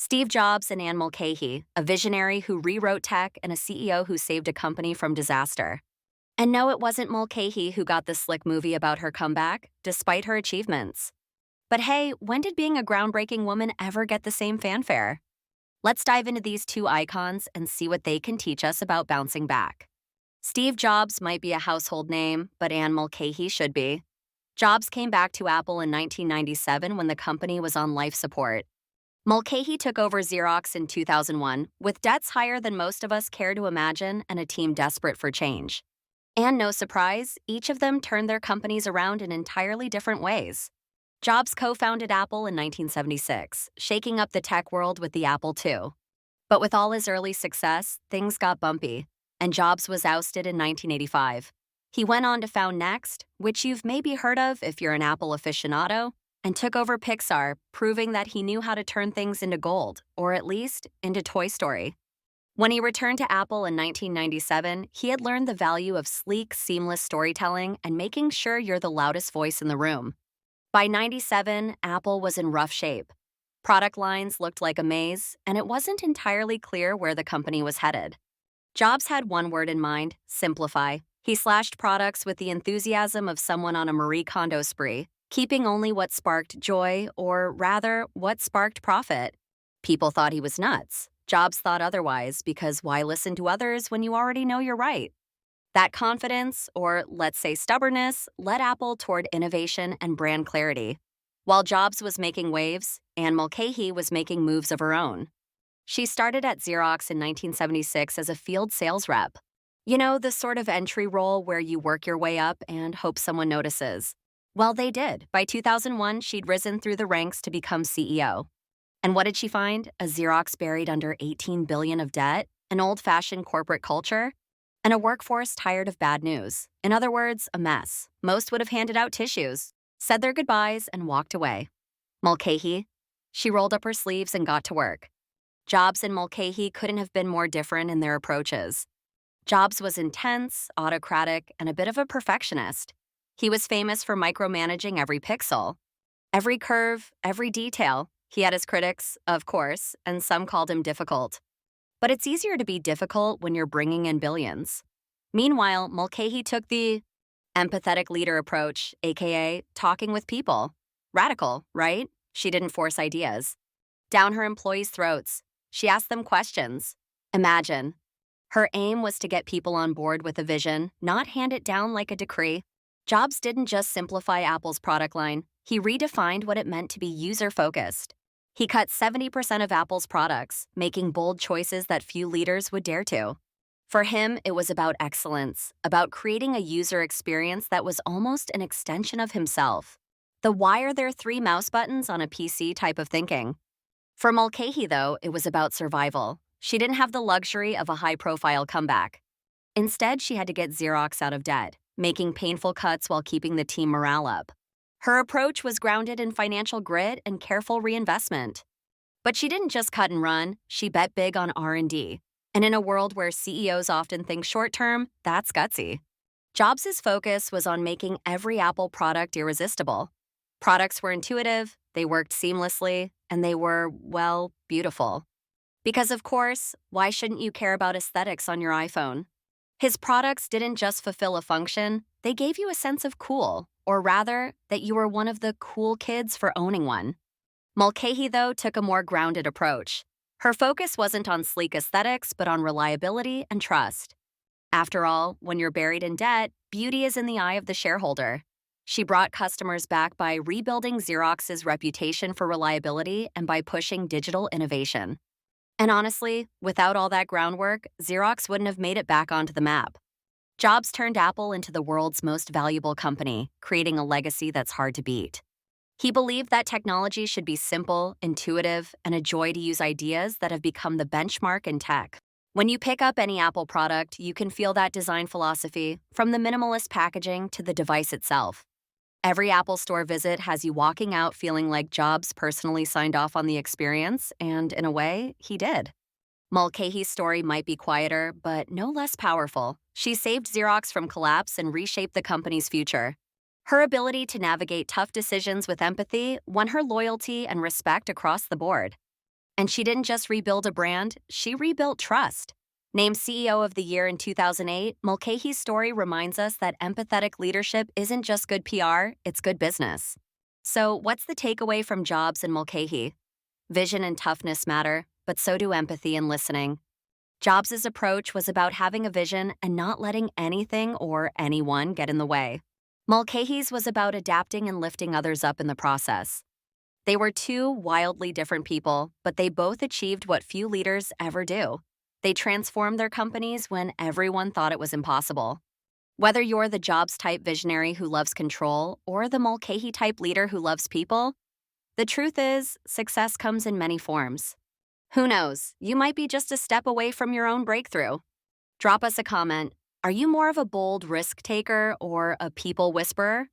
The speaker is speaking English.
Steve Jobs and Anne Mulcahy, a visionary who rewrote tech and a CEO who saved a company from disaster. And no, it wasn't Mulcahy who got the slick movie about her comeback, despite her achievements. But hey, when did being a groundbreaking woman ever get the same fanfare? Let's dive into these two icons and see what they can teach us about bouncing back. Steve Jobs might be a household name, but Anne Mulcahy should be. Jobs came back to Apple in 1997 when the company was on life support. Mulcahy took over Xerox in 2001, with debts higher than most of us care to imagine and a team desperate for change. And no surprise, each of them turned their companies around in entirely different ways. Jobs co-founded Apple in 1976, shaking up the tech world with the Apple II. But with all his early success, things got bumpy, and Jobs was ousted in 1985. He went on to found Next, which you've maybe heard of if you're an Apple aficionado, and took over Pixar, proving that he knew how to turn things into gold, or at least into Toy Story. When he returned to Apple in 1997, he had learned the value of sleek, seamless storytelling and making sure you're the loudest voice in the room. By 97, Apple was in rough shape. Product lines looked like a maze, and it wasn't entirely clear where the company was headed. Jobs had one word in mind: simplify. He slashed products with the enthusiasm of someone on a Marie Kondo spree, keeping only what sparked joy, or rather, what sparked profit. People thought he was nuts. Jobs thought otherwise, because why listen to others when you already know you're right? That confidence, or let's say stubbornness, led Apple toward innovation and brand clarity. While Jobs was making waves, Anne Mulcahy was making moves of her own. She started at Xerox in 1976 as a field sales rep. You know, the sort of entry role where you work your way up and hope someone notices. Well, they did. By 2001, she'd risen through the ranks to become CEO. And what did she find? A Xerox buried under $18 billion of debt, an old-fashioned corporate culture, and a workforce tired of bad news. In other words, a mess. Most would have handed out tissues, said their goodbyes, and walked away. Mulcahy? She rolled up her sleeves and got to work. Jobs and Mulcahy couldn't have been more different in their approaches. Jobs was intense, autocratic, and a bit of a perfectionist. He was famous for micromanaging every pixel, every curve, every detail. He had his critics, of course, and some called him difficult. But it's easier to be difficult when you're bringing in billions. Meanwhile, Mulcahy took the empathetic leader approach, aka talking with people. Radical, right? She didn't force ideas. Down her employees' throats. She asked them questions. Imagine. Her aim was to get people on board with a vision, not hand it down like a decree. Jobs didn't just simplify Apple's product line. He redefined what it meant to be user-focused. He cut 70% of Apple's products, making bold choices that few leaders would dare to. For him, it was about excellence, about creating a user experience that was almost an extension of himself. The why are there three mouse buttons on a PC type of thinking. For Mulcahy, though, it was about survival. She didn't have the luxury of a high-profile comeback. Instead, she had to get Xerox out of debt, making painful cuts while keeping the team morale up. Her approach was grounded in financial grit and careful reinvestment. But she didn't just cut and run, she bet big on R&D. And in a world where CEOs often think short-term, that's gutsy. Jobs' focus was on making every Apple product irresistible. Products were intuitive, they worked seamlessly, and they were, well, beautiful. Because of course, why shouldn't you care about aesthetics on your iPhone? His products didn't just fulfill a function, they gave you a sense of cool, or rather, that you were one of the cool kids for owning one. Mulcahy, though, took a more grounded approach. Her focus wasn't on sleek aesthetics, but on reliability and trust. After all, when you're buried in debt, beauty is in the eye of the shareholder. She brought customers back by rebuilding Xerox's reputation for reliability and by pushing digital innovation. And honestly, without all that groundwork, Xerox wouldn't have made it back onto the map. Jobs turned Apple into the world's most valuable company, creating a legacy that's hard to beat. He believed that technology should be simple, intuitive, and a joy to use ideas that have become the benchmark in tech. When you pick up any Apple product, you can feel that design philosophy, from the minimalist packaging to the device itself. Every Apple Store visit has you walking out feeling like Jobs personally signed off on the experience, and in a way, he did. Mulcahy's story might be quieter, but no less powerful. She saved Xerox from collapse and reshaped the company's future. Her ability to navigate tough decisions with empathy won her loyalty and respect across the board. And she didn't just rebuild a brand, she rebuilt trust. Named CEO of the Year in 2008, Mulcahy's story reminds us that empathetic leadership isn't just good PR, it's good business. So, what's the takeaway from Jobs and Mulcahy? Vision and toughness matter, but so do empathy and listening. Jobs' approach was about having a vision and not letting anything or anyone get in the way. Mulcahy's was about adapting and lifting others up in the process. They were two wildly different people, but they both achieved what few leaders ever do. They transformed their companies when everyone thought it was impossible. Whether you're the Jobs type visionary who loves control or the Mulcahy type leader who loves people, the truth is, success comes in many forms. Who knows? You might be just a step away from your own breakthrough. Drop us a comment. Are you more of a bold risk taker or a people whisperer?